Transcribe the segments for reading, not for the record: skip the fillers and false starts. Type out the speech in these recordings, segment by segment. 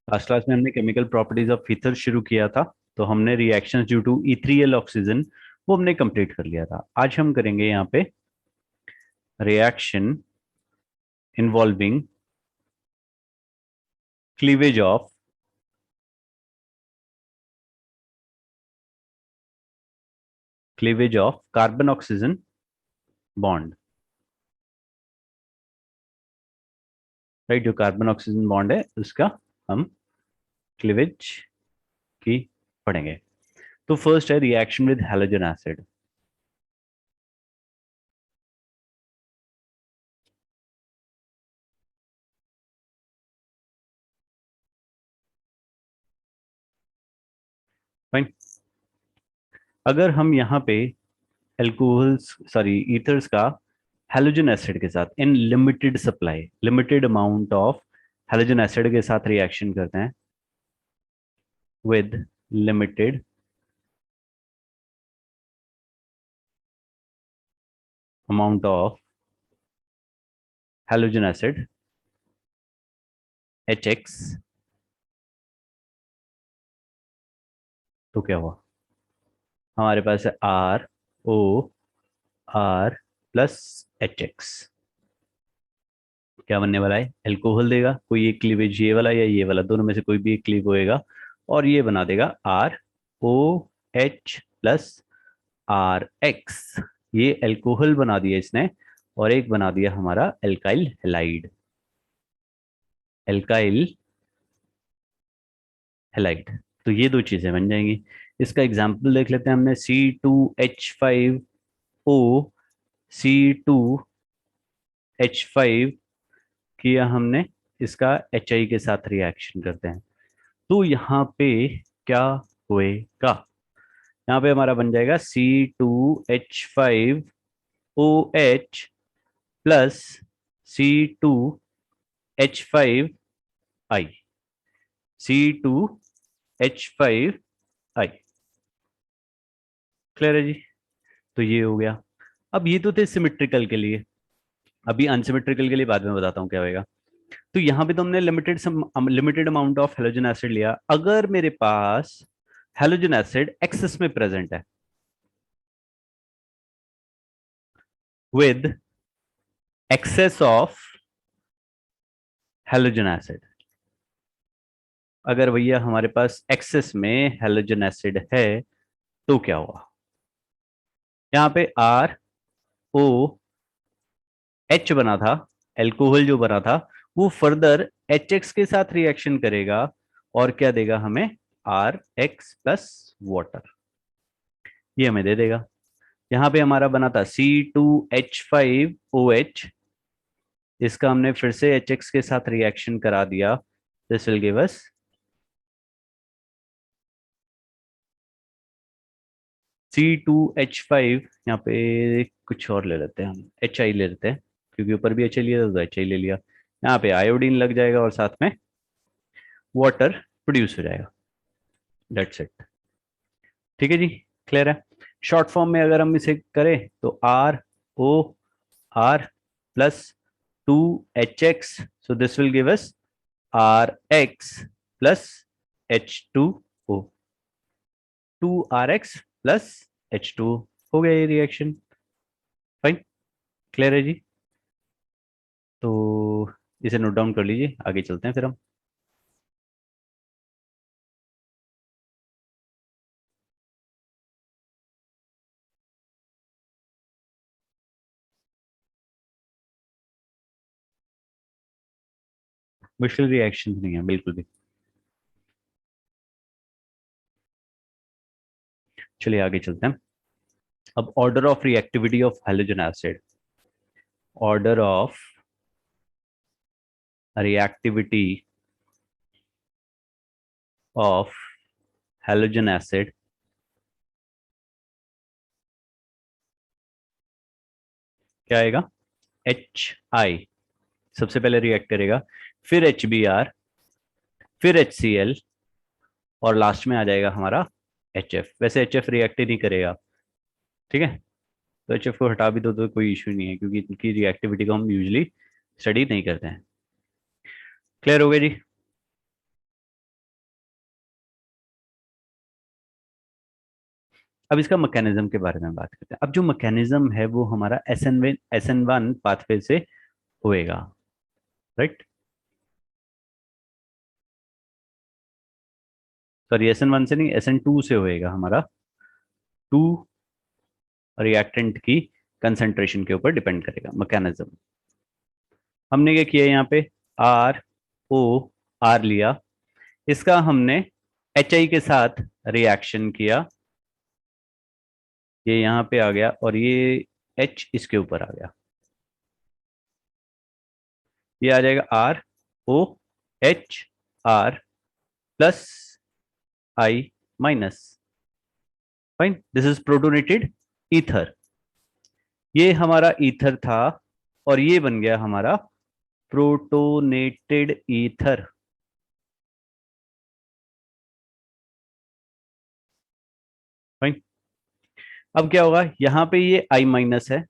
Last class में हमने chemical properties of ether शुरू किया था। तो हमने रिएक्शंस ड्यू टू इथ्रियल ऑक्सीजन वो हमने कंप्लीट कर लिया था। आज हम करेंगे यहाँ पे reaction involving cleavage of carbon oxygen bond. Right, जो कार्बन ऑक्सीजन बॉन्ड है उसका हम क्लीवेज की पढ़ेंगे। तो फर्स्ट है reaction with halogen acid. Fine. अगर हम यहाँ पे एल्कोहल्स सॉरी ईथर्स का हैलोजन एसिड के साथ in limited supply, limited amount of halogen acid के साथ रिएक्शन करते हैं with limited amount of halogen acid HX, तो क्या हुआ? हमारे पास है ROR प्लस HX। क्या बनने वाला है? एल्कोहल देगा, कोई एक क्लीवेज ये वाला या ये वाला, दोनों में से कोई भी एक क्लीव होएगा और ये बना देगा ROH प्लस RX। ये एल्कोहल बना दिया इसने और एक बना दिया हमारा एल्काइल हेलाइड। एल्काइल हेलाइड, तो ये दो चीजें बन जाएंगी। इसका एग्जाम्पल देख लेते हैं। हमने C2H5O C2H5 किया हमने, इसका HI के साथ रिएक्शन करते हैं तो यहाँ पे क्या होएगा? यहाँ पे हमारा बन जाएगा C2H5OH plus C2H5I। C2H5I। Clear है जी? तो ये हो गया। अब ये तो थे सिमेट्रिकल के लिए, अभी अनसिमेट्रिकल के लिए बाद में बताता हूँ क्या होएगा। तो यहाँ पे तो हमने limited amount of halogen acid लिया। अगर मेरे पास हेलोजन एसिड एक्सेस में प्रेजेंट है with excess of halogen acid, अगर भैया हमारे पास एक्सेस में हेलोजन एसिड है तो क्या हुआ? यहाँ पे ROH बना था, एल्कोहल जो बना था वो फर्दर HX के साथ रिएक्शन करेगा और क्या देगा हमें? RX प्लस वाटर, ये हमें दे देगा। यहाँ पे हमारा बना था C2H5OH, इसका हमने फिर से HX के साथ रिएक्शन करा दिया। This will give us C2H5। यहाँ पे कुछ और ले लेते हैं, हम HI ले लेते हैं क्योंकि ऊपर भी HI लिया था तो HI ले लिया। यहाँ पे आयोडीन लग जाएगा और साथ में वाटर प्रोड्यूस हो जाएगा। That's it. ठीक है जी, क्लियर है? शॉर्ट फॉर्म में अगर हम इसे करें तो ROR plus 2HX, so this will give us RX plus H2O। 2RX plus H2O हो गया ये रिएक्शन। फाइन, क्लियर है जी? तो इसे नोट डाउन कर लीजिए, आगे चलते हैं फिर हम। मुश्किल रिएक्शन नहीं है बिल्कुल भी। चलिए आगे चलते हैं। अब order of reactivity of halogen acid. Order of reactivity of halogen acid क्या आएगा? HI सबसे पहले रिएक्ट करेगा, फिर HBr, फिर HCl और लास्ट में आ जाएगा हमारा HF। वैसे HF रिएक्ट ही नहीं करेगा, ठीक है? तो HF को हटा भी दो तो कोई इश्यू नहीं है क्योंकि इनकी रिएक्टिविटी को हम यूजली स्टडी नहीं करते हैं। क्लियर हो गया जी? अब इसका मैकेनिज्म के बारे में बात करते हैं। अब जो मैकेनिज्म है वो हमारा SN1 पाथवे से होएगा, राइट। सॉरी, SN1 से नहीं, SN2 से होएगा हमारा। टू रिएक्टेंट की कंसंट्रेशन के ऊपर डिपेंड करेगा मैकेनिज्म। हमने क्या किया यहाँ पे, ROR लिया, इसका हमने HI के साथ रिएक्शन किया, ये यहाँ पे आ गया और ये H इसके ऊपर आ गया, ये आ जाएगा ROHR plus I minus. Fine, this is protonated ether. ये हमारा ईथर था और ये बन गया हमारा प्रोटोनेटेड ईथर। फाइन, अब क्या होगा, यहां पे ये I माइनस है,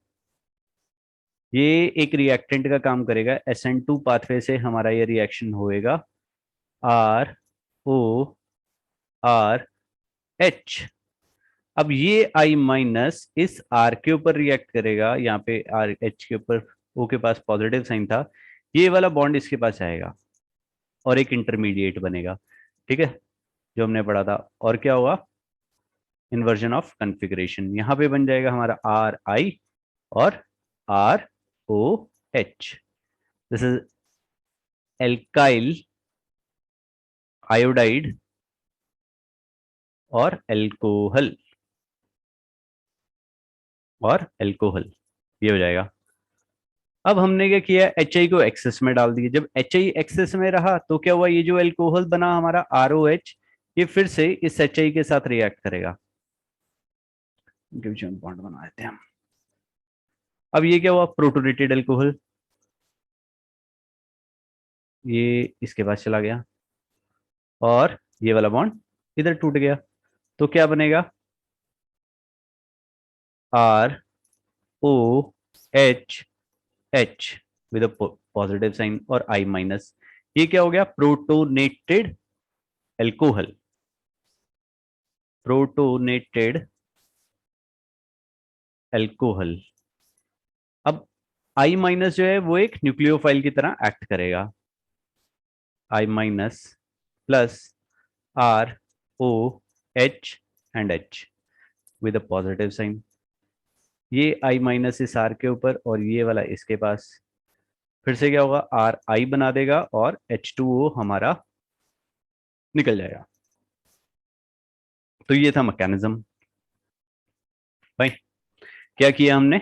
ये एक रिएक्टेंट का काम करेगा, SN2 पाथवे से हमारा ये रिएक्शन होएगा, RORH। अब ये I माइनस इस R के ऊपर रिएक्ट करेगा, यहाँ पे RH के ऊपर O के पास पॉजिटिव साइन था, ये वाला बॉन्ड इसके पास आएगा और एक इंटरमीडिएट बनेगा, ठीक है, जो हमने पढ़ा था। और क्या होगा, इन्वर्जन ऑफ कॉन्फ़िगरेशन, यहाँ पे बन जाएगा हमारा RI और ROH। This is alkyl iodide और एल्कोहल, और एल्कोहल, ये हो जाएगा। अब हमने क्या किया, HI को एक्सेस में डाल दिया। जब HI एक्सेस में रहा तो क्या हुआ, ये जो एल्कोहल बना हमारा ROH, ये फिर से इस HI के साथ रिएक्ट करेगा, बॉन्ड बना देते हैं हम। अब ये क्या हुआ, प्रोटोनेटेड एल्कोहल, ये इसके पास चला गया और ये वाला बॉन्ड इधर टूट गया, तो क्या बनेगा, ROHH विद पॉजिटिव साइन और I माइनस। ये क्या हो गया, प्रोटोनेटेड एल्कोहल, प्रोटोनेटेड एल्कोहल। अब I माइनस जो है वो एक न्यूक्लियोफाइल की तरह एक्ट करेगा, I minus plus ROH and H with a positive sign. ये I माइनस इस R के ऊपर और ये वाला इसके पास, फिर से क्या होगा, RI बना देगा और H2O हमारा निकल जाएगा। तो ये था मैकेनिज्म। भाई क्या किया हमने,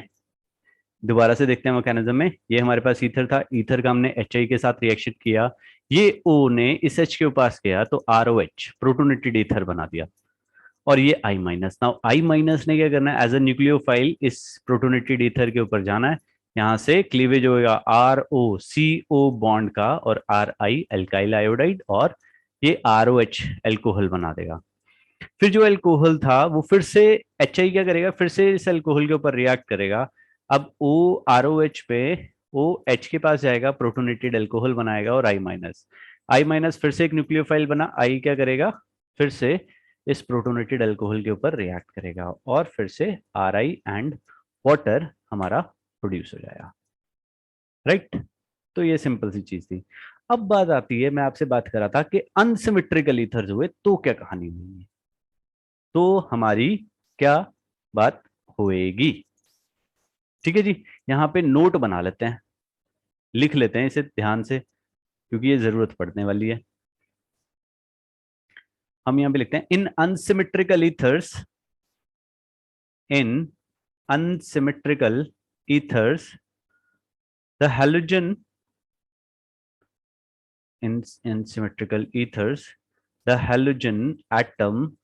दोबारा से देखते हैं मैकेनिज्म में। ये हमारे पास ईथर था, ईथर का हमने HI के साथ रिएक्शन किया, ये O ने इस H के पास किया तो ROH प्रोटोनेटेड ईथर बना दिया, और ये I minus. Now I minus ने क्या करना है, एज अ न्यूक्लियोफाइल इस प्रोटोनेटेड ईथर के ऊपर जाना है, यहां से क्लीवेज होगा ROCO बॉन्ड का और RI एल्काइल आयोडाइड, और ये ROH एल्कोहल बना देगा। फिर जो एल्कोहल था वो फिर से HI क्या करेगा, फिर से इस एल्कोहल के ऊपर रिएक्ट करेगा। अब O ROH पे OH के पास जाएगा, प्रोटोनेटेड एल्कोहल बनाएगा और I माइनस। I माइनस फिर से एक न्यूक्लियोफाइल बना, I क्या करेगा, फिर से इस प्रोटोनेटेड अल्कोहल के ऊपर रिएक्ट करेगा और फिर से RI एंड वाटर हमारा प्रोड्यूस हो जाएगा, राइट। तो ये सिंपल सी चीज थी। अब बात आती है, मैं आपसे बात कर रहा था कि अनसिमेट्रिकल ईथर्स हुए तो क्या कहानी हुई है, तो हमारी क्या बात होएगी। ठीक है जी, यहाँ पे नोट बना लेते हैं, लिख लेते हैं इसे ध्यान से, क्योंकि ये जरूरत पड़ने वाली है। हम यहाँ पे लिखते हैं, in unsymmetrical ethers, in unsymmetrical ethers, the halogen in symmetrical ethers, the halogen atom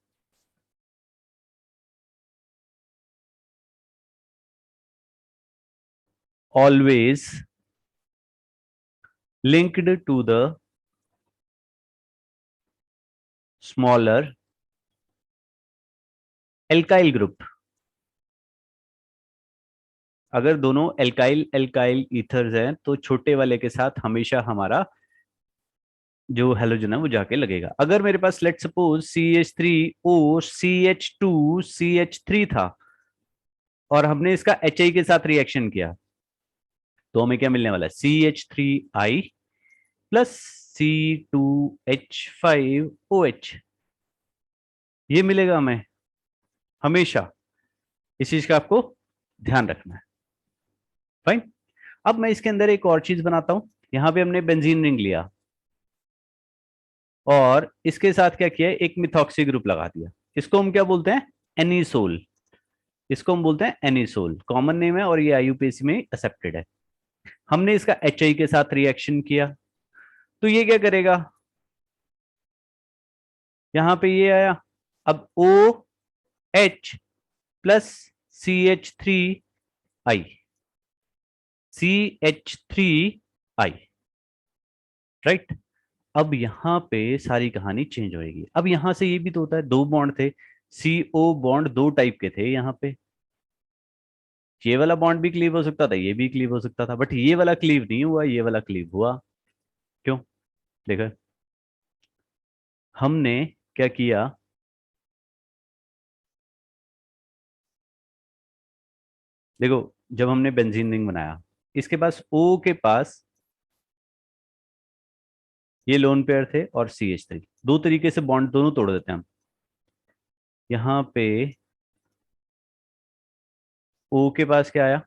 always linked to the smaller alkyl group। अगर दोनों एल्काइल एल्काइल ईथर्स हैं तो छोटे वाले के साथ हमेशा हमारा जो हेलोजन है वो जाके लगेगा। अगर मेरे पास लेट सपोज CH3O CH2CH3 था और हमने इसका HI के साथ रिएक्शन किया, तो हमें क्या मिलने वाला है? CH3I प्लस C2H5OH, ये मिलेगा हमें हमेशा। इस चीज का आपको ध्यान रखना है। फाइन। अब मैं इसके अंदर एक और चीज बनाता हूं। यहां पे हमने बेंजीन रिंग लिया और इसके साथ क्या किया, एक मिथॉक्सी ग्रुप लगा दिया। इसको हम क्या बोलते हैं? एनिसोल। इसको हम बोलते हैं एनिसोल, कॉमन नेम है और ये IUPAC में एक्सेप्टेड है। हमने इसका HI के साथ रिएक्शन किया, तो ये क्या करेगा, यहां पे ये आया। अब OH plus CH3I, CH3I, right. अब यहां पे सारी कहानी चेंज होएगी। अब यहां से ये भी तो होता है, दो बॉन्ड थे, CO बॉन्ड दो टाइप के थे यहाँ पे। ये वाला बॉन्ड भी क्लीव हो सकता था, ये भी क्लीव हो सकता था, बट ये वाला क्लीव नहीं हुआ, ये वाला क्लीव हुआ। क्यों? देखो हमने क्या किया, देखो जब हमने बेंजीन रिंग बनाया, इसके पास O के पास ये लोन पेयर थे और CH3, दो तरीके से बॉन्ड दोनों तोड़ देते हैं हम। यहाँ पे O के पास क्या आया,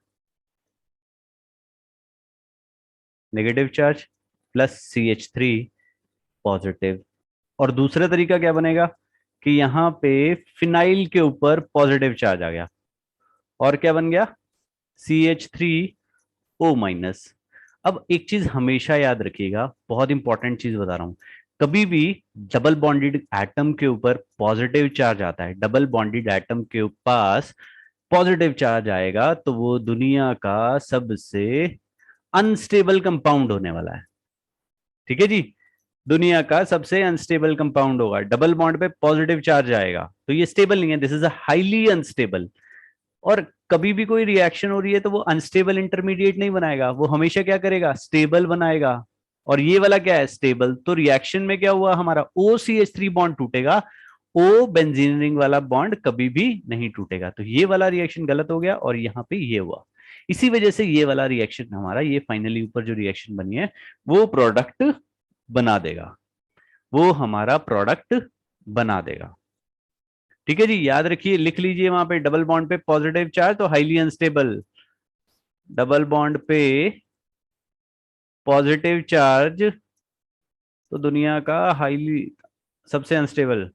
negative charge, plus CH3 positive. और दूसरा तरीका क्या बनेगा कि यहाँ पे फिनाइल के ऊपर पॉजिटिव चार्ज आ गया और क्या बन गया, CH3O-। अब एक चीज हमेशा याद रखिएगा, बहुत इंपॉर्टेंट चीज बता रहा हूं, कभी भी डबल बॉन्डेड एटम के ऊपर पॉजिटिव चार्ज आता है, डबल बॉन्डेड एटम के पास पॉजिटिव चार्ज आएगा, तो वो दुनिया का सबसे अनस्टेबल कंपाउंड होने वाला है। ठीक है जी, दुनिया का सबसे अनस्टेबल कंपाउंड होगा। डबल बॉन्ड पे पॉजिटिव चार्ज आएगा तो ये स्टेबल नहीं है, this is a highly unstable. और कभी भी कोई रिएक्शन हो रही है तो वो अनस्टेबल इंटरमीडिएट नहीं बनाएगा, वो हमेशा क्या करेगा, स्टेबल बनाएगा। और ये वाला क्या है, स्टेबल। तो रिएक्शन में क्या हुआ, हमारा OCH3 बॉन्ड टूटेगा, O बेंजीन रिंग वाला बॉन्ड कभी भी नहीं टूटेगा। तो ये वाला रिएक्शन गलत हो गया और यहाँ पे ये हुआ। इसी वजह से ये वाला रिएक्शन हमारा, ये फाइनली ऊपर जो रिएक्शन बनी है वो प्रोडक्ट बना देगा, वो हमारा प्रोडक्ट बना देगा। ठीक है जी, याद रखिए, लिख लीजिए वहां पे डबल बॉन्ड पे पॉजिटिव चार्ज तो हाईली अनस्टेबल, डबल बॉन्ड पे पॉजिटिव चार्ज तो दुनिया का हाईली, सबसे अनस्टेबल,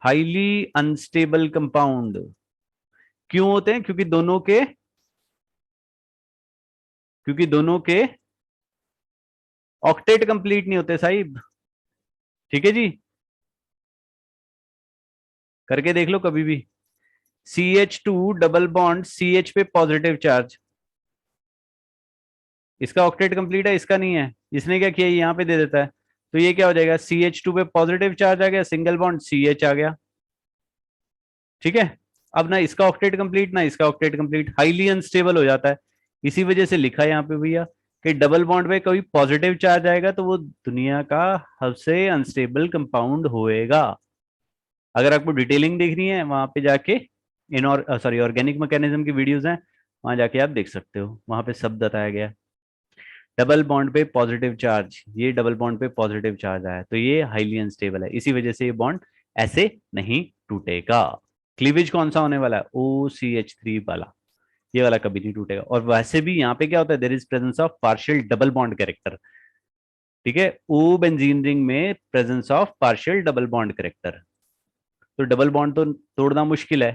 हाईली अनस्टेबल कंपाउंड। क्यों होते हैं? क्योंकि दोनों के ऑक्टेट कंप्लीट नहीं होते साहिब। ठीक है जी, करके देख लो कभी भी। CH2 डबल बॉन्ड CH पे पॉजिटिव चार्ज, इसका ऑक्टेट कंप्लीट है, इसका नहीं है। इसने क्या किया, यहाँ पे दे देता है, तो ये क्या हो जाएगा, CH2 पे पॉजिटिव चार्ज आ गया, सिंगल बॉन्ड CH आ गया। ठीक है, अब ना इसका ऑक्टेट कंप्लीट ना इसका ऑक्टेट कंप्लीट, हाईली अनस्टेबल हो जाता है। इसी वजह से लिखा है यहाँ पे भैया कि डबल बॉन्ड पे कभी पॉजिटिव चार्ज आएगा तो वो दुनिया का सबसे अनस्टेबल कंपाउंड होएगा। अगर आपको डिटेलिंग देखनी है वहां पे जाके, इन और सॉरी ऑर्गेनिक मैकेनिज्म की वीडियोस हैं, वहां जाके आप देख सकते हो, वहां पे सब बताया गया है। डबल बॉन्ड पे पॉजिटिव चार्ज, ये डबल बॉन्ड पे पॉजिटिव चार्ज आया तो ये हाईली अनस्टेबल है, इसी वजह से ये बॉन्ड ऐसे नहीं टूटेगा। क्लीवेज कौन सा होने वाला है, OCH3 वाला, ये वाला कभी नहीं टूटेगा। और वैसे भी यहाँ पे क्या होता है, there is presence of partial double bond character. ठीक है, ओ बेंजीन रिंग में presence of partial double bond character, तो डबल बॉन्ड तो तोड़ना मुश्किल है,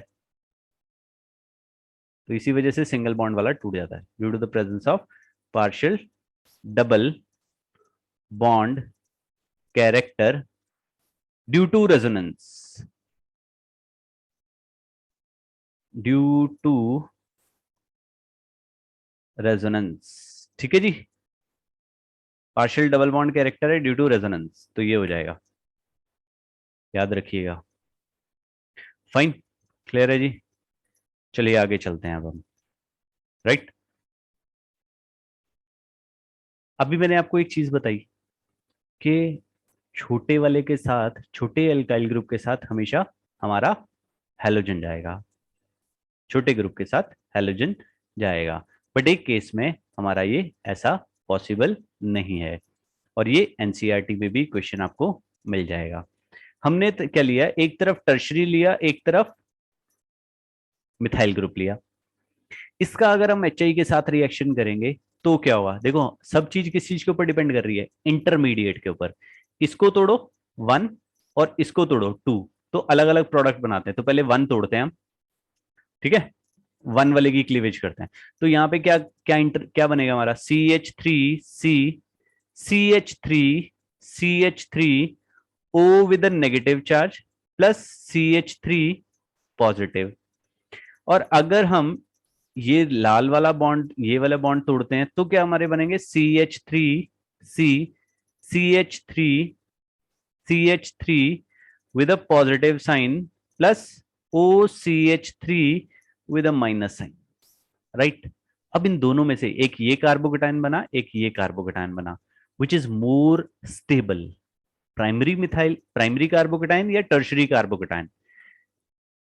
तो इसी वजह से सिंगल बॉन्ड वाला टूट जाता है, due to the presence of partial double bond character due to resonance, due to resonance. ठीक है जी, पार्शियल डबल बॉन्ड कैरेक्टर है ड्यू टू रेजोनेंस, तो ये हो जाएगा, याद रखिएगा। फाइन, क्लियर है जी। चलिए आगे चलते हैं अब हम। राइट, अभी मैंने आपको एक चीज बताई कि छोटे वाले के साथ, छोटे एल्काइल ग्रुप के साथ हमेशा हमारा हैलोजन जाएगा, छोटे ग्रुप के साथ हैलोजन जाएगा। बट एक केस में हमारा ये ऐसा पॉसिबल नहीं है, और ये एनसीईआरटी में भी क्वेश्चन आपको मिल जाएगा। हमने क्या लिया, एक तरफ टर्शरी लिया, एक तरफ मिथाइल ग्रुप लिया। इसका अगर हम एच के साथ रिएक्शन करेंगे तो क्या होगा, देखो सब चीज किस चीज के ऊपर डिपेंड कर रही है, इंटरमीडिएट के ऊपर। इसको तोड़ो 1 और इसको तोड़ो 2, तो अलग अलग प्रोडक्ट बनाते हैं। तो पहले 1 तोड़ते हैं हम, ठीक है, 1 वाले की क्लीवेज करते हैं। तो यहाँ पे क्या क्या क्या बनेगा हमारा, CH3 O with negative charge plus CH3 positive. और अगर हम ये लाल वाला बॉन्ड, ये वाला बॉन्ड तोड़ते हैं तो क्या हमारे बनेंगे, CH3 with a positive sign plus OCH3 with a minus sign, right. अब इन दोनों में से एक ये कार्बोकेटाइन बना, एक ये कार्बोकेटाइन बना, which is more stable, primary carbocation या टर्शरी कार्बोकेटाइन।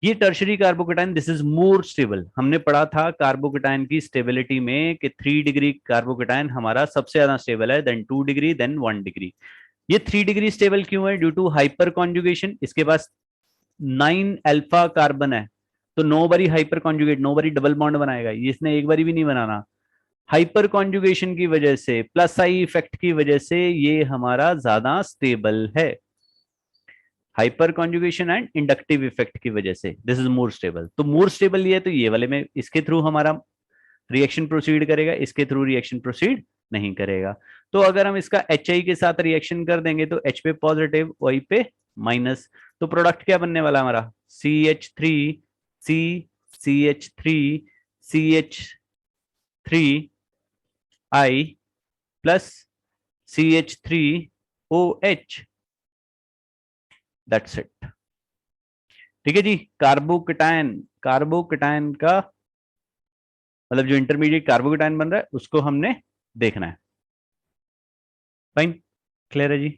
ये tertiary carbocation, this is more stable. हमने पढ़ा था कार्बोकेटाइन की स्टेबिलिटी में कि 3 डिग्री कार्बोकेटाइन हमारा सबसे ज्यादा स्टेबल है, देन 2 डिग्री, देन 1 डिग्री। ये 3 डिग्री स्टेबल क्यों है, ड्यू टू हाइपर कॉन्जुगेशन। इसके पास 9 अल्फा कार्बन है, तो 9 बारी हाइपर कॉन्जुगेट, 9 बारी डबल बॉन्ड बनाएगा, इसने एक बारी भी नहीं बनाना। हाइपर कॉन्जुगेशन की वजह से, प्लस आई इफेक्ट की वजह से ये हमारा ज्यादा स्टेबल है। Hyper conjugation and inductive effect की वजह से दिस इज मोर स्टेबल। तो मोर स्टेबल ये है, तो ये वाले में इसके थ्रू हमारा रिएक्शन प्रोसीड करेगा, इसके थ्रू रिएक्शन प्रोसीड नहीं करेगा। तो अगर हम इसका एच के साथ रिएक्शन कर देंगे तो एच पे पॉजिटिव, वाई पे माइनस, तो प्रोडक्ट क्या बनने वाला हमारा, CH3 plus CH3OH, that's it. ठीक है जी। कार्बोकेटाइन का मतलब जो इंटरमीडिएट कार्बोकेटाइन बन रहा है उसको हमने देखना है। फाइन, क्लियर है जी।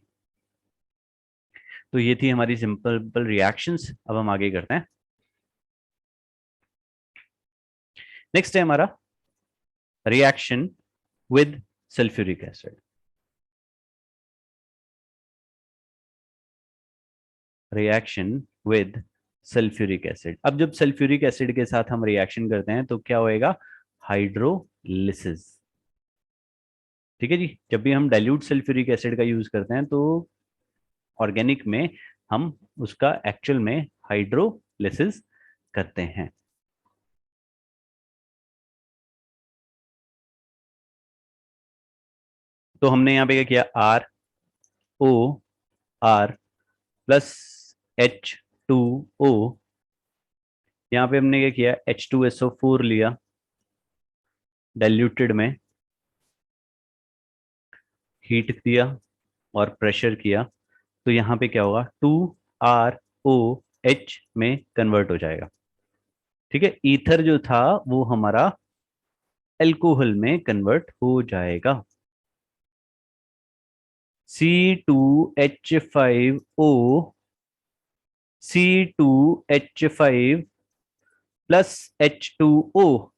तो ये थी हमारी सिंपल रिएक्शंस। अब हम आगे करते हैं। नेक्स्ट है हमारा reaction with sulphuric acid. Reaction with sulphuric acid. अब जब सल्फ्यूरिक एसिड के साथ हम रिएक्शन करते हैं तो क्या होएगा, हाइड्रोलिसिस। ठीक है जी। जब भी हम डाइल्यूट सल्फ्यूरिक एसिड का यूज करते हैं तो ऑर्गेनिक में हम उसका एक्चुअल में हाइड्रोलिसिस करते हैं। तो हमने यहां पे क्या किया, ROR प्लस H2O। यहां पे हमने क्या किया, H2SO4 लिया डाइल्यूटेड में, हीट दिया और प्रेशर किया, तो यहां पे क्या होगा, 2ROH में कन्वर्ट हो जाएगा। ठीक है, ईथर जो था वो हमारा एल्कोहल में कन्वर्ट हो जाएगा। C2H5O, C2H5 प्लस H2O,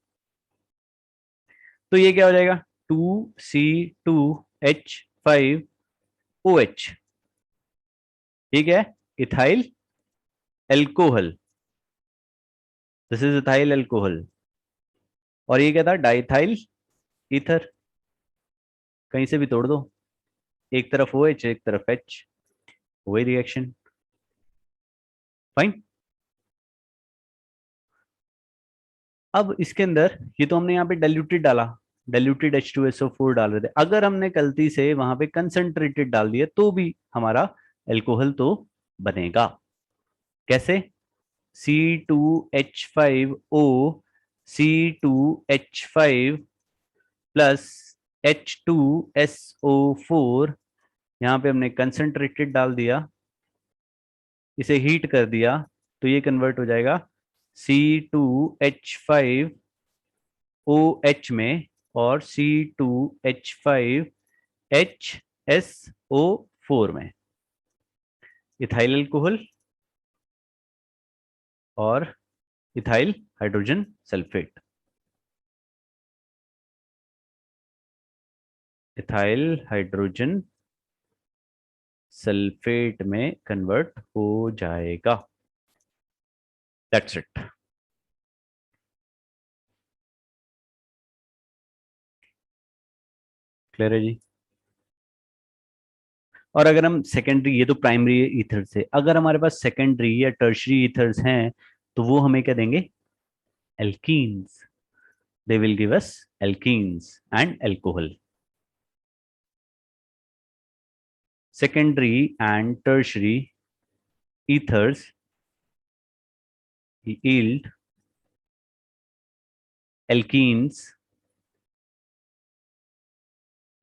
तो ये क्या हो जाएगा, 2C2H5OH। ठीक है, ethyl alcohol, this is ethyl alcohol. और ये क्या था, डाइथाइल ईथर। कहीं से भी तोड़ दो, एक तरफ OH एक तरफ H, वही रिएक्शन। फाइन। अब इसके अंदर ये तो हमने यहाँ पे डाइल्यूटेड डाला, डाइल्यूटेड H2SO4 डाल रहे थे। अगर हमने गलती से वहां पे कंसंट्रेटेड डाल दिया तो भी हमारा एल्कोहल तो बनेगा। कैसे, C2H5O, C2H5 प्लस H2SO4, यहाँ पे हमने कंसंट्रेटेड डाल दिया, इसे हीट कर दिया, तो ये कन्वर्ट हो जाएगा C2H5OH में और C2H5HSO4 4 में इथाइल अल्कोहल और ethyl hydrogen sulphate, ethyl hydrogen sulphate में कन्वर्ट हो जाएगा। That's it. क्लियर है जी। और अगर हम सेकेंडरी, ये तो प्राइमरी ईथर से, अगर हमारे पास सेकेंडरी या टर्शरी ईथर्स हैं तो वो हमें क्या देंगे? Alkenes. They will give us alkenes and alcohol. secondary and tertiary ethers yield alkenes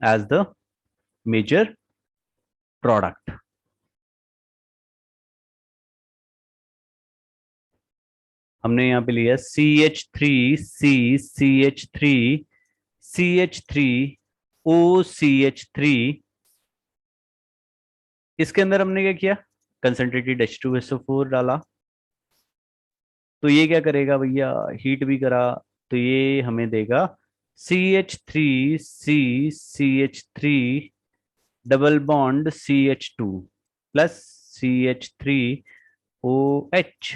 as the major product. हमने यहाँ पे लिया CH3CH3CH3OCH3। इसके अंदर हमने क्या किया? कंसंट्रेटेड H2SO4 डाला, तो ये क्या करेगा भैया? हीट भी करा, तो ये हमें देगा CH3C double bond CH2 plus CH3OH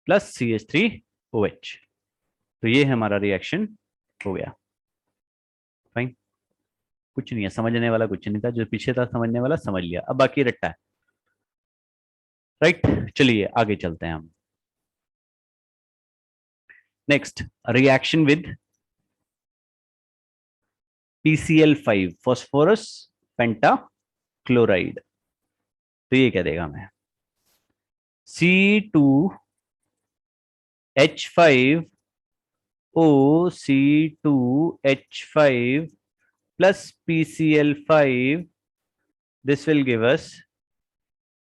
plus CH3OH। तो ये हमारा रिएक्शन हो गया। फाइन, कुछ नहीं है, समझने वाला कुछ नहीं था, जो पीछे था समझने वाला समझ लिया, अब बाकी रट्टा है। राइट, चलिए आगे चलते हैं हम। Next, reaction with PCl5 phosphorus penta chloride. तो ये क्या देगा हमें? C2H5O, C2H5 plus PCl5. This will give us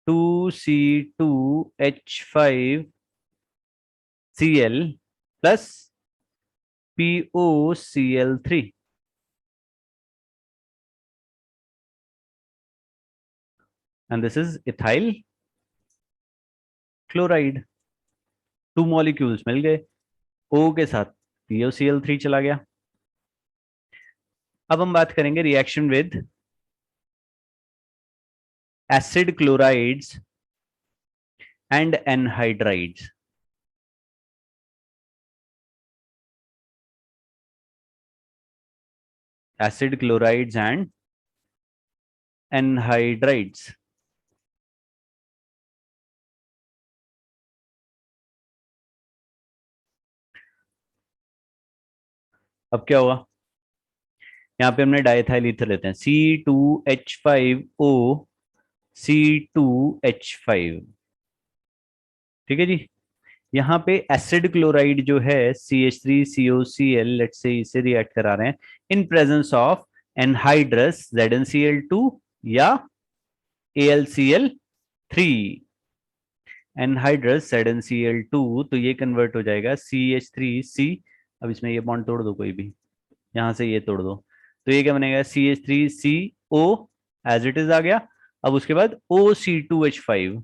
2C2H5Cl plus POCl3. And this is ethyl chloride. 2 molecules मिल गए, O के साथ POCl3 चला गया। अब हम बात करेंगे reaction with acid chlorides and anhydrides. Acid chlorides and anhydrides. अब क्या हुआ? यहाँ पे हमने डाइथाइल ईथर लेते हैं, C2H5O, C2H5। ठीक है जी। यहाँ पे एसिड क्लोराइड जो है CH3COCl, लेट्स से इसे रिएक्ट करा रहे हैं इन प्रेजेंस ऑफ एनहाइड्रस ZnCl2 या AlCl3। एनहाइड्रस ZnCl2, तो ये कन्वर्ट हो जाएगा CH3C। अब इसमें ये बॉन्ड तोड़ दो, कोई भी यहां से ये तोड़ दो, तो ये क्या बनेगा? CH3CO एज इट इज आ गया। अब उसके बाद OC2H5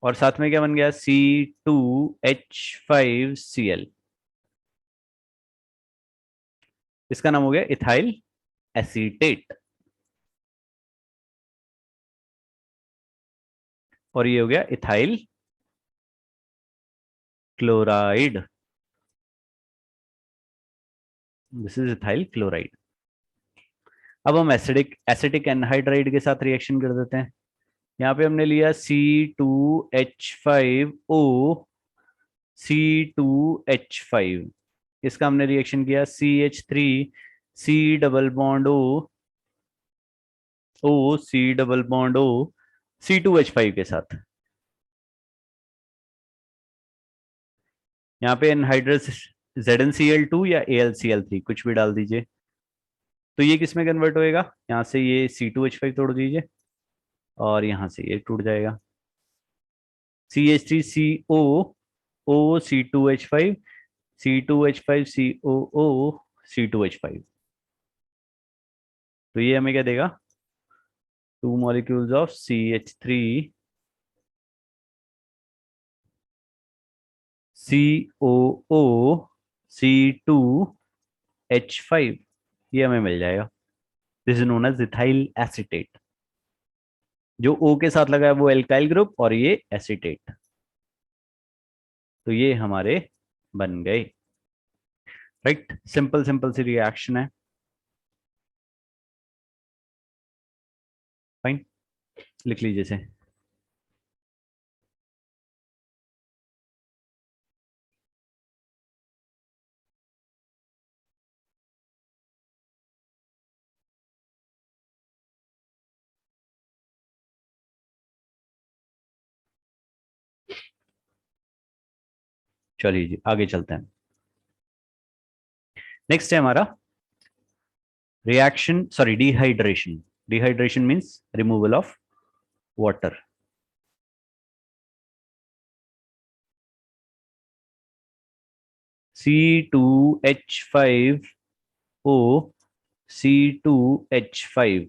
और साथ में क्या बन गया? C2H5Cl। इसका नाम हो गया इथाइल एसीटेट, और ये हो गया ethyl chloride. This is ethyl chloride. अब हम एसिडिक एसिटिक एनहाइड्राइड के साथ रिएक्शन कर देते हैं। यहाँ पे हमने लिया C2H5O, C2H5। इसका हमने रिएक्शन किया CH3C double bond O, C double bond O, C2H5 के साथ। यहाँ पे एनहाइड्रस ZnCl2 या AlCl3 कुछ भी डाल दीजिए। तो ये किस में कन्वर्ट होएगा? यहाँ से ये C2H5 तोड़ दीजिए और यहाँ से ये टूट जाएगा CH3CO O, C2H5, C2H5 COO, C2H5। तो ये हमें क्या देगा, 2 molecules of CH3 COO C2H5, ये हमें मिल जाएगा। This is known as ethyl acetate. जो O के साथ लगा है वो एल्काइल ग्रुप और ये एसीटेट, तो ये हमारे बन गए। राइट, सिंपल सिंपल सी रिएक्शन है। फाइन, लिख लीजिए इसे। चलिए जी आगे चलते हैं। नेक्स्ट है हमारा reaction, sorry dehydration. Dehydration means removal of water. C2H5O C2H5,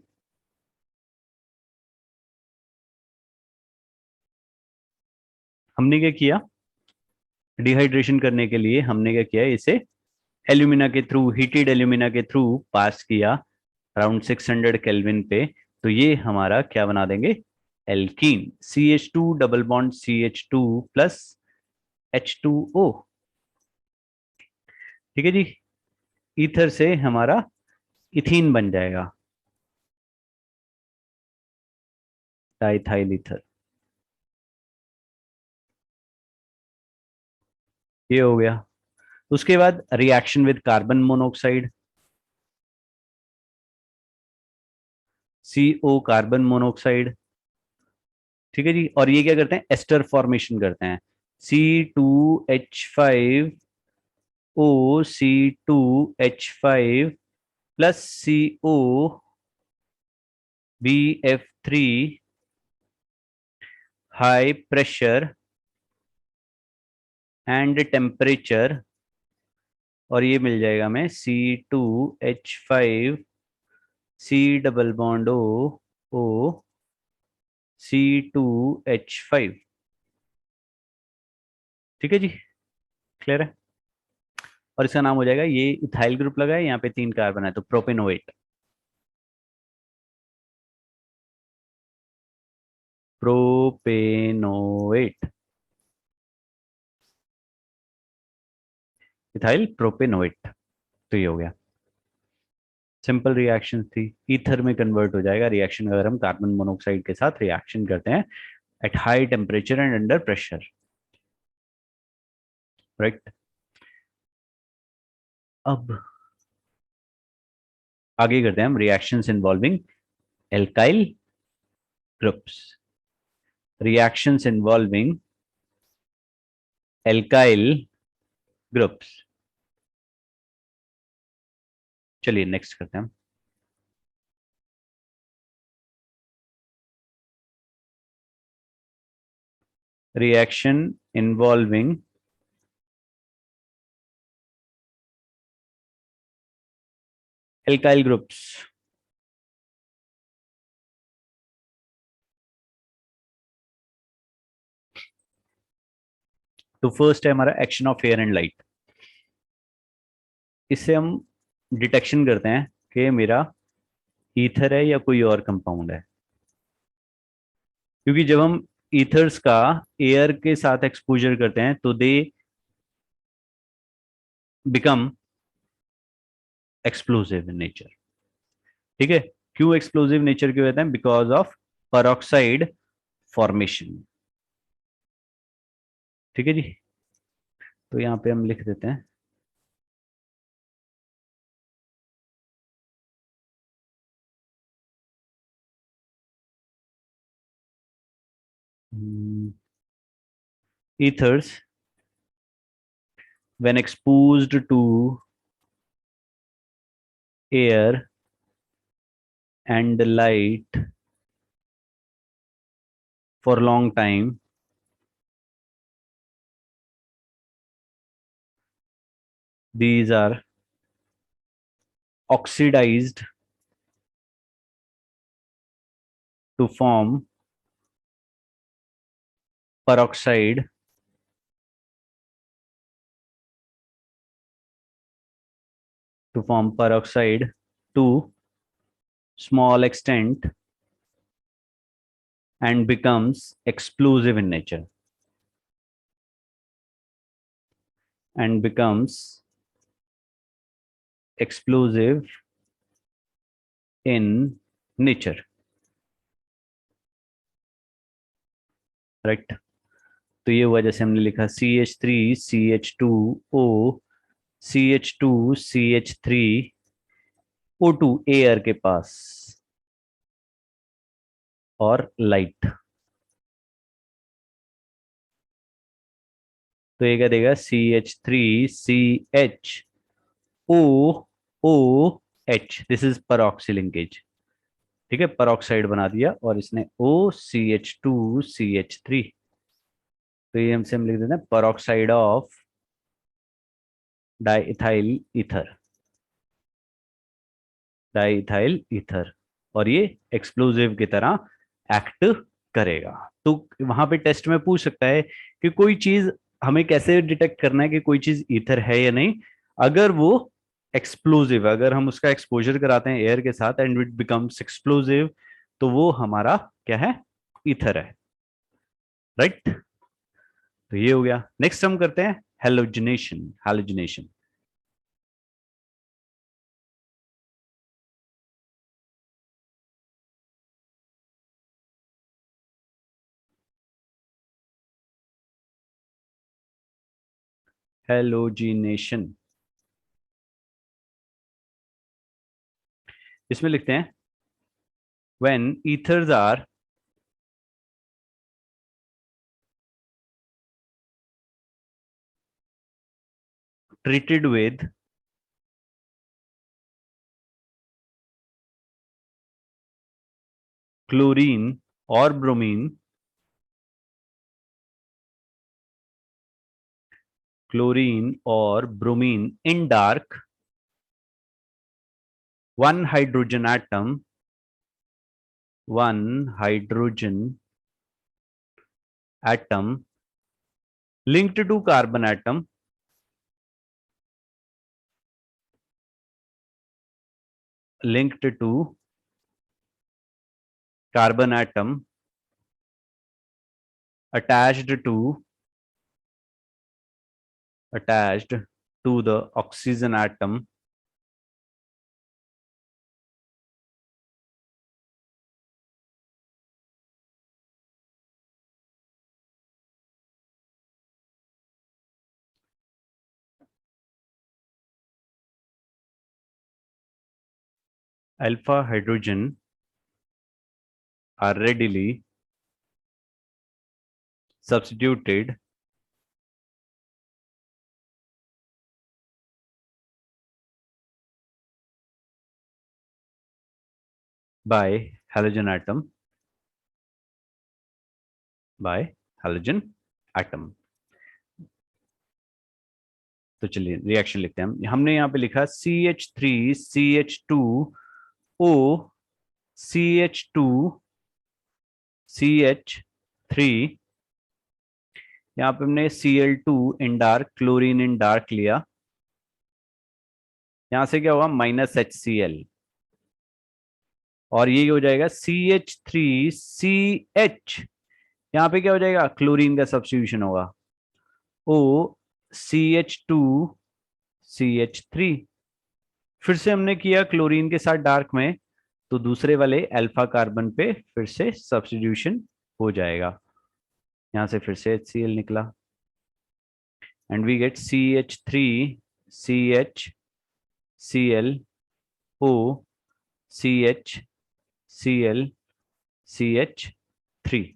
हमने क्या किया, डिहाइड्रेशन करने के लिए हमने क्या किया, इसे एल्यूमिना के थ्रू, हीटेड एल्यूमिना के थ्रू पास किया अराउंड 600 केल्विन पे। तो ये हमारा क्या बना देंगे, alkene. CH2 double bond CH2 plus H2O। ठीक है जी, ईथर से हमारा इथीन बन जाएगा, डाइथाइल ईथर। ये हो गया। उसके बाद reaction with carbon monoxide, CO carbon monoxide. ठीक है जी, और ये क्या करते हैं, एस्टर फॉर्मेशन करते हैं। C2H5O C2H5 plus COBF3 high pressure and temperature, और ये मिल जाएगा हमें C2H5 C double bond O C2H5। ठीक है जी, क्लियर है। और इसका नाम हो जाएगा, ये इथाइल ग्रुप लगा है, यहाँ पे 3 कार्बन है तो प्रोपेनोएट। Propanoate, ethyl propanoate. तो ये हो गया, सिंपल रिएक्शन थी, ईथर में कन्वर्ट हो जाएगा रिएक्शन अगर हम कार्बन मोनोऑक्साइड के साथ रिएक्शन करते हैं at high temperature and under pressure. Right, अब आगे करते हैं हम reactions involving alkyl groups. Reactions involving alkyl groups, चलिए नेक्स्ट करते हैं। Reaction involving alkyl groups. तो फर्स्ट है हमारा action of air and light. इससे हम डिटेक्शन करते हैं कि मेरा ईथर है या कोई और कंपाउंड है, क्योंकि जब हम ईथर्स का एयर के साथ एक्सपोजर करते हैं तो they become explosive in nature. ठीक है, क्यों एक्सप्लोसिव नेचर के होते हैं, बिकॉज ऑफ पेरोक्साइड फॉर्मेशन। ठीक है जी, तो यहाँ पे हम लिख देते हैं ethers when exposed to air and light for long time these are oxidized to form peroxide to small extent and becomes explosive in nature, and becomes explosive in nature, right. तो ये हुआ, जैसे हमने लिखा CH3 CH2O CH2 CH3O2 air के पास और light. तो ये क्या देगा, CH3CHOOH, दिस इज परऑक्सी लिंकेज। ठीक है, परऑक्साइड बना दिया और इसने OCH2CH3। तो ये हमसे हम लिख देते हैं peroxide of diethyl ether, diethyl ether, और ये एक्सप्लोजिव की तरह एक्ट करेगा। तो वहां पे टेस्ट में पूछ सकता है कि कोई चीज हमें कैसे डिटेक्ट करना है कि कोई चीज ईथर है या नहीं। अगर वो एक्सप्लोजिव, अगर हम उसका एक्सपोजर कराते हैं एयर के साथ एंड इट बिकम्स एक्सप्लोजिव, तो वो हमारा क्या है, ईथर है, राइट। तो ये हो गया। नेक्स्ट हम करते हैं हेलोजिनेशन। हेलोजिनेशन, हेलोजिनेशन, इसमें लिखते हैं when ethers are treated with chlorine or bromine, chlorine or bromine in dark, one hydrogen atom, one hydrogen atom linked to carbon atom, linked to carbon atom attached to the oxygen atom alpha hydrogen are readily substituted by halogen atom, by halogen atom। तो चलिए reaction लिखते हैं हम। हमने यहाँ पे लिखा CH3CH2O CH2CH3। यहाँ पे हमने Cl2 इन डार्क, क्लोरीन इन डार्क लिया। यहां से क्या होगा, -HCl, और ये हो जाएगा CH3CH। यहाँ पे क्या हो जाएगा, क्लोरीन का सब्स्टिट्यूशन होगा, OCH2CH3। फिर से हमने किया क्लोरीन के साथ डार्क में, तो दूसरे वाले अल्फा कार्बन पे फिर से सब्स्टिट्यूशन हो जाएगा। यहां से फिर से HCl निकला एंड वी गेट CH3CHClOCHClCH3।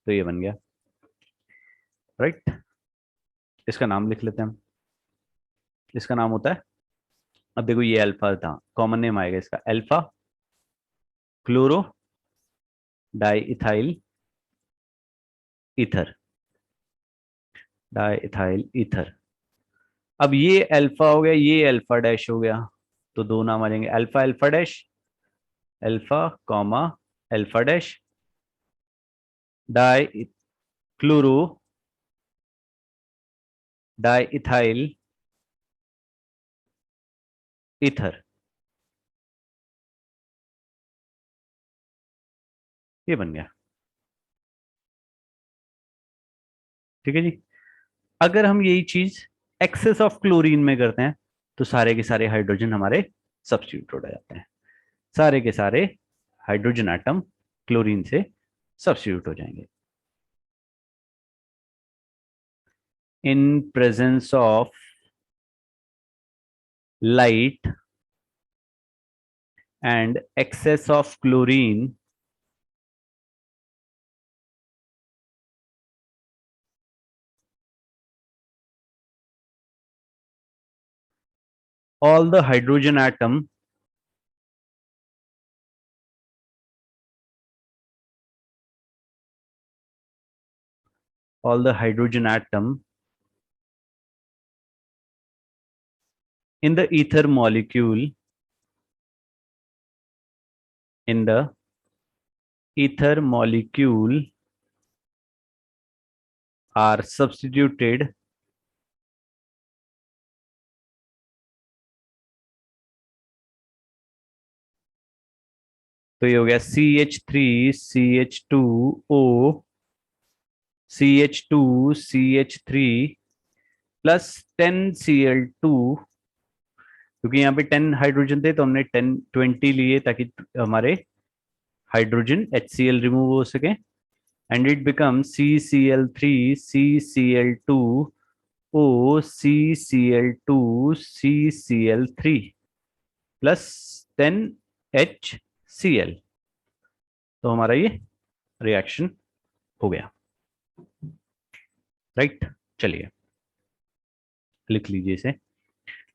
तो ये बन गया, राइट। इसका नाम लिख लेते हैं हम। इसका नाम होता है, अब देखो ये अल्फा था, कॉमन नेम आएगा इसका, alpha chloro diethyl ether, diethyl ether. अब ये अल्फा हो गया, ये अल्फा डैश हो गया, तो दो नाम आ जाएंगे, alpha alpha dash, alpha comma alpha dash die chloro di ethyl ether. ये बन गया। ठीक है जी। अगर हम यही चीज एक्सेस ऑफ क्लोरीन में करते हैं तो सारे के सारे हाइड्रोजन हमारे सब्स्टिट्यूट हो जाते हैं। सारे के सारे हाइड्रोजन एटम क्लोरीन से सब्स्टिट्यूट हो जाएंगे। In presence of light and excess of chlorine, all the hydrogen atom all the hydrogen atom in the ether molecule in the ether molecule are substituted तो ये हो गया CH3 CH2O CH2 CH3 plus 10Cl2, क्योंकि यहाँ पे 10 hydrogen थे तो हमने 20 लिए ताकि हमारे हाइड्रोजन HCl रिमूव हो सके। And it become CCl3CCl2OCCl2CCl3 plus 10HCl। तो हमारा ये रिएक्शन हो गया। राइट, चलिए लिख लीजिए इसे।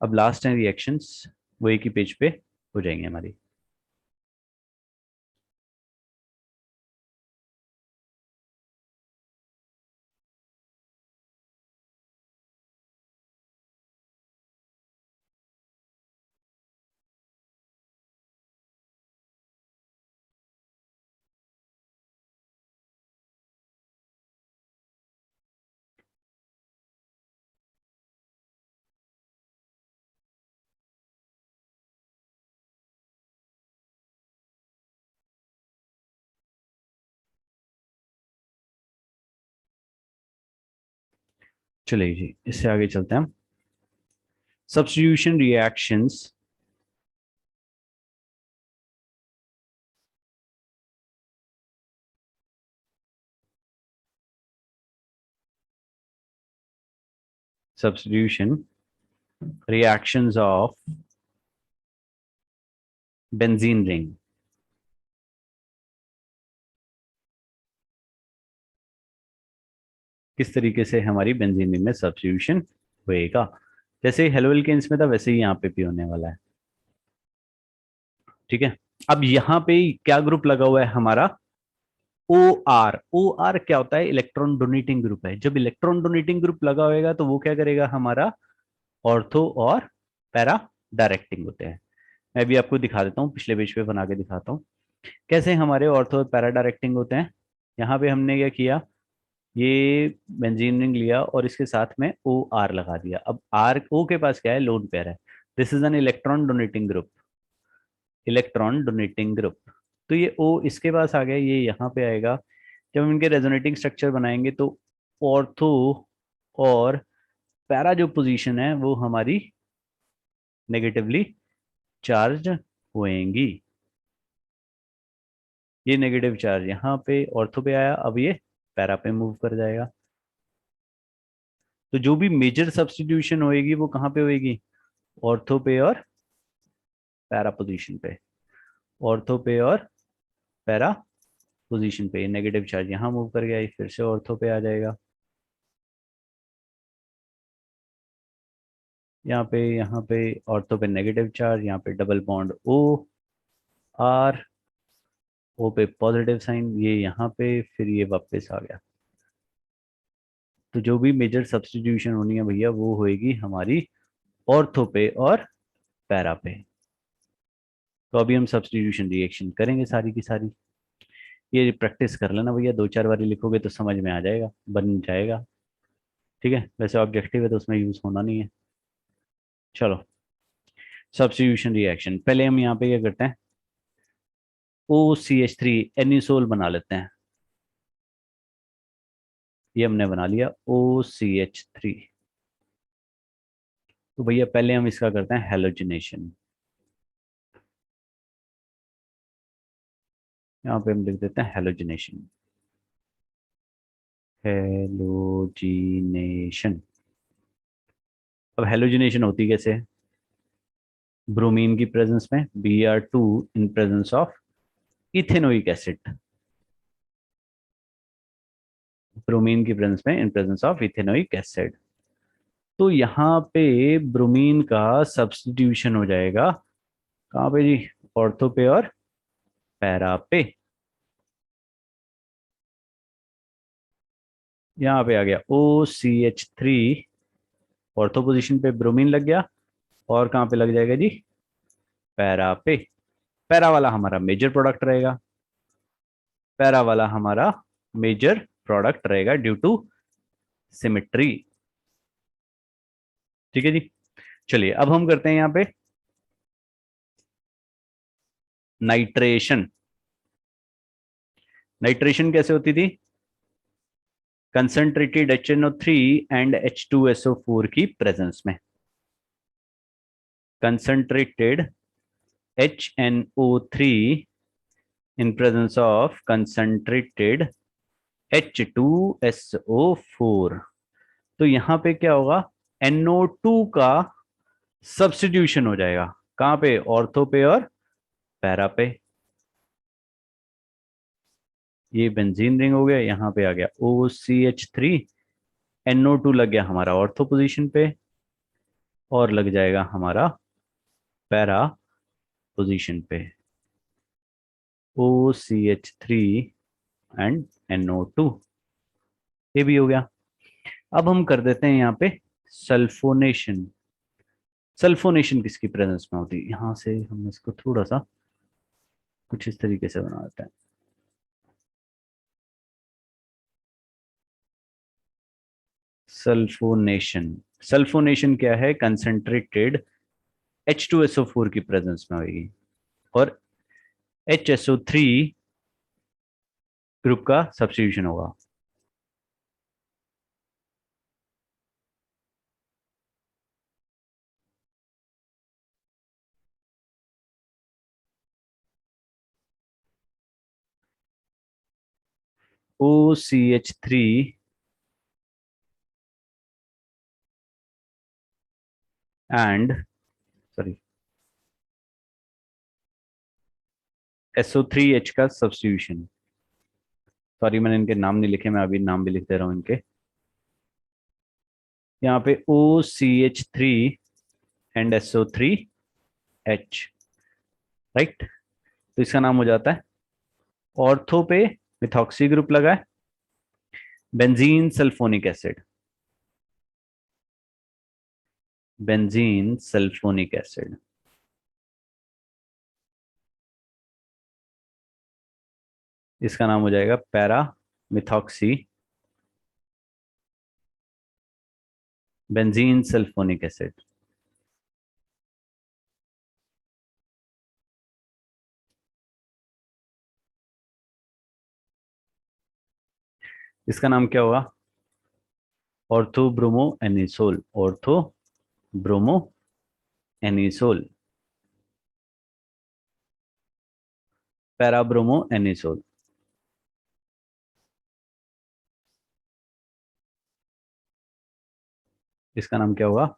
अब लास्ट है रिएक्शंस, वो एक ही पेज पे हो जाएंगे हमारी। चलिए जी, इससे आगे चलते हैं हम। Substitution reactions substitution reactions of benzene ring। किस तरीके से हमारी बेंजीन रिंग में सब्स्टिट्यूशन होएगा। जैसे हेलो एल्केन्स में था वैसे ही यहाँ पे भी होने वाला है। ठीक है। अब यहाँ पे क्या ग्रुप लगा हुआ है हमारा, ओ आर। ओ आर क्या होता है, इलेक्ट्रॉन डोनेटिंग ग्रुप है। जब इलेक्ट्रॉन डोनेटिंग ग्रुप लगा होएगा तो वो क्या करेगा, हमारा ऑर्थो और पैरा डायरेक्टिंग होते हैं। मैं भी आपको दिखा देता हूँ, पिछले पेज पे बना के दिखाता हूँ कैसे हमारे ऑर्थो और पैरा डायरेक्टिंग होते हैं। यहाँ पे हमने क्या किया, ये बेंजीन रिंग लिया और इसके साथ में ओ आर लगा दिया। अब आर ओ के पास क्या है, लोन पेयर है। This is an electron donating group, electron donating group. तो ये ओ इसके पास आ गया, ये यहाँ पे आएगा। जब हम इनके रेजोनेटिंग स्ट्रक्चर बनाएंगे तो ऑर्थो और पैरा जो पोजीशन है वो हमारी नेगेटिवली चार्ज होएंगी। ये नेगेटिव चार्ज यहाँ पे ऑर्थो पे आया, अब ये पैरा पे मूव कर जाएगा। तो जो भी मेजर सब्स्टिट्यूशन होएगी वो कहाँ पे होएगी, ऑर्थो पे और पैरा पोजीशन पे। ऑर्थो पे और पैरा पोजीशन पे नेगेटिव चार्ज यहाँ मूव कर गया, ये फिर से ऑर्थो पे आ जाएगा। यहाँ पे ऑर्थो पे नेगेटिव चार्ज, यहाँ पे डबल बॉन्ड ओ आर, ओ पे पॉजिटिव साइन, ये यहाँ पे फिर ये वापस आ गया। तो जो भी मेजर सब्स्टिट्यूशन होनी है भैया वो होएगी हमारी ऑर्थो पे और पैरा पे। तो अभी हम सब्स्टिट्यूशन रिएक्शन करेंगे सारी की सारी। ये प्रैक्टिस कर लेना भैया, 2 4 बारी लिखोगे तो समझ में आ जाएगा, बन जाएगा। ठीक है, वैसे ऑब्जेक्टिव है तो उसमें यूज होना नहीं है। चलो, सब्स्टिट्यूशन रिएक्शन, पहले हम यहाँ पे क्या करते हैं, OCH3 एनिसोल बना लेते हैं। ये हमने बना लिया OCH3। तो भैया पहले हम इसका करते हैं हेलोजिनेशन। यहाँ पे हम लिख देते हैं हेलोजिनेशन। हेलोजिनेशन। अब हेलोजिनेशन होती कैसे है? ब्रोमीन की प्रेजेंस में Br2 in presence of ethanoic acid. Bromine की प्रेजेंस में इन प्रेजेंस ऑफ इथेनोइक एसिड। तो यहाँ पे ब्रोमीन का सब्स्टिट्यूशन हो जाएगा कहाँ पे जी? ऑर्थो पे और पैरा पे। यहाँ पे आ गया OCH3, ऑर्थो पोजीशन पे ब्रोमीन लग गया, और कहाँ पे लग जाएगा जी? पैरा पे। पैरा वाला हमारा मेजर प्रोडक्ट रहेगा। पैरा वाला हमारा मेजर प्रोडक्ट रहेगा ड्यू टू सिमेट्री। ठीक है जी। चलिए अब हम करते हैं यहाँ पे नाइट्रेशन। नाइट्रेशन कैसे होती थी? कंसंट्रेटेड HNO3 एंड H2SO4 की प्रेजेंस में। Concentrated HNO3 in presence of concentrated H2SO4। तो यहां पे क्या होगा? NO2 का सब्स्टिट्यूशन हो जाएगा कहां पे? ऑर्थो पे और पैरा पे। ये बेंजीन रिंग हो गया, यहाँ पे आ गया OCH3, NO2 लग गया हमारा ऑर्थो पोजीशन पे, और लग जाएगा हमारा पैरा पोजीशन पे। OCH3 एंड NO2, ये भी हो गया। अब हम कर देते हैं यहाँ पे सल्फोनेशन। सल्फोनेशन किसकी प्रेजेंस में होती है? यहाँ से हम इसको थोड़ा सा कुछ इस तरीके से बना देते हैं। सल्फोनेशन। सल्फोनेशन क्या है? कंसंट्रेटेड H2SO4 की प्रेजेंस में होगी, और HSO3 ग्रुप का सब्स्टिट्यूशन होगा। OCH3 एंड, सॉरी, SO3H का सब्स्टिट्यूशन। सॉरी मैंने इनके नाम नहीं लिखे, मैं अभी नाम भी लिख दे रहा हूँ इनके। यहाँ पे OCH3 एंड SO3H, राइट। तो इसका नाम हो जाता है, ऑर्थो पे मिथॉक्सी ग्रुप लगा है, benzene sulphonic acid. Benzene sulphonic acid. इसका नाम हो जाएगा para methoxy benzene sulphonic acid. इसका नाम क्या होगा? Ortho bromo anisole. Ortho bromo anisole, para bromo anisole. इसका नाम क्या होगा?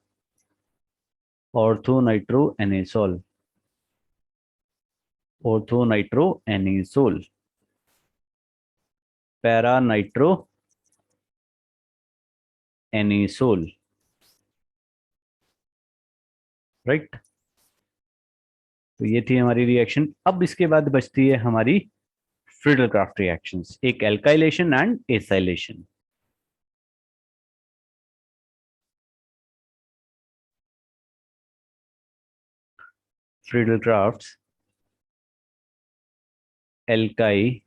Ortho nitro anisole. Ortho nitro anisole, para nitro anisole, right. तो ये थी हमारी रिएक्शन। अब इसके बाद बचती है हमारी फ्रीडल क्राफ्ट रिएक्शंस, एक alkylation and acylation. Friedel Crafts alkylation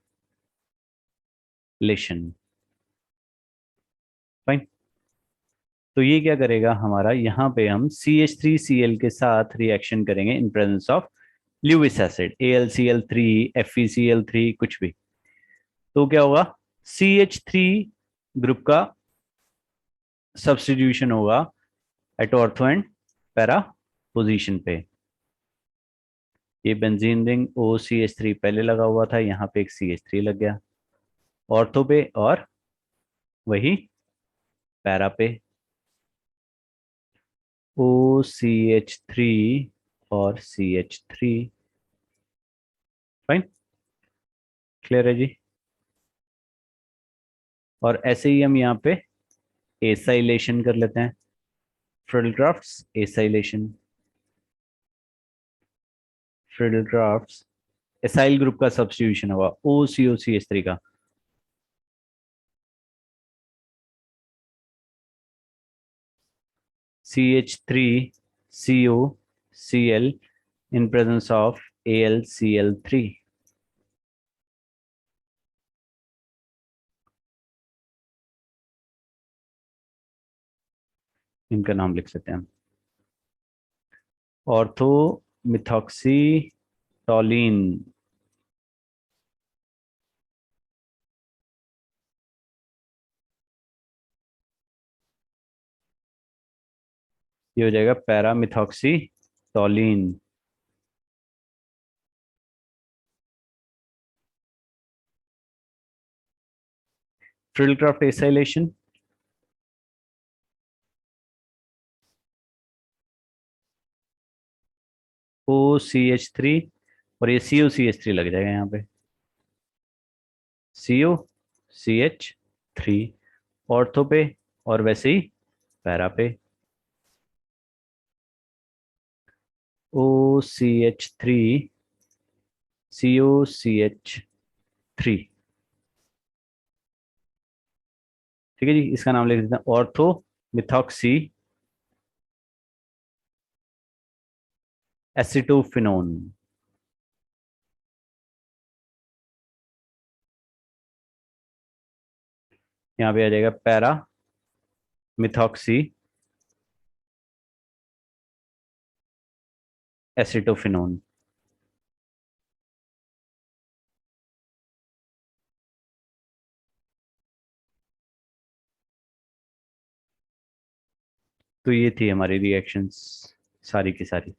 लेशन। फाइन। तो ये क्या करेगा हमारा, यहाँ पे हम CH3Cl के साथ रिएक्शन करेंगे in presence of Lewis acid, AlCl3, FeCl3, कुछ भी। तो क्या होगा, CH3 ग्रुप का सब्स्टिट्यूशन होगा at ortho and para position पे। ये बेंजीन रिंग OCH3 पहले लगा हुआ था, यहाँ पे एक CH3 लग गया ऑर्थो पे, और वही पैरा पे OCH3 और CH3। फाइन, क्लियर है जी। और ऐसे ही हम यहाँ पे एसाइलेशन कर लेते हैं, फ्रिडलक्राफ्ट्स एसाइलेशन। फ्रिडलक्राफ्ट्स एसाइल ग्रुप का सब्स्टिट्यूशन होगा OCOCH3 का। CH3COCl in presence of AlCl3। इनका नाम लिख सकते हैं हम, ऑर्थो मिथॉक्सी टॉलिन। ये हो जाएगा पैरामिथॉक्सी टॉलिन। फ्रिडलक्राफ्ट एसाइलेशन, OCH3, और ये COCH3 लग जाएगा यहाँ पे, COCH3 ऑर्थो पे, और वैसे ही पैरा पे OCH3 COCH3। ठीक है जी, इसका नाम लिख देते हैं ऑर्थो मिथॉक्सी एसिटोफिनोन। यहाँ पे आ जाएगा पैरा मिथॉक्सी एसिटोफिनोन। तो ये थी हमारी रिएक्शंस सारी की सारी।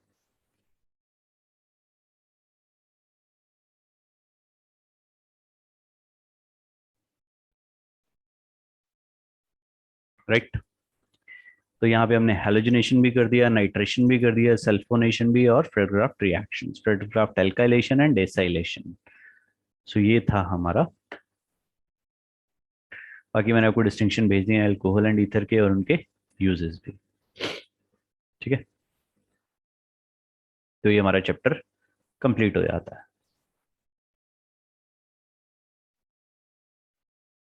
राइट। तो यहाँ पे हमने हेलोजनेशन भी कर दिया, नाइट्रेशन भी कर दिया, सल्फोनेशन भी, और फ्रेडक्राफ्ट रिएक्शंस, फ्रेडक्राफ्ट एल्काइलेशन एंड डेसाइलेशन। सो ये था हमारा। बाकी मैंने आपको डिस्टिंक्शन भेज दिए अल्कोहल एंड ईथर के और उनके यूजेस भी। ठीक है, तो ये हमारा चैप्टर कंप्लीट हो जाता है।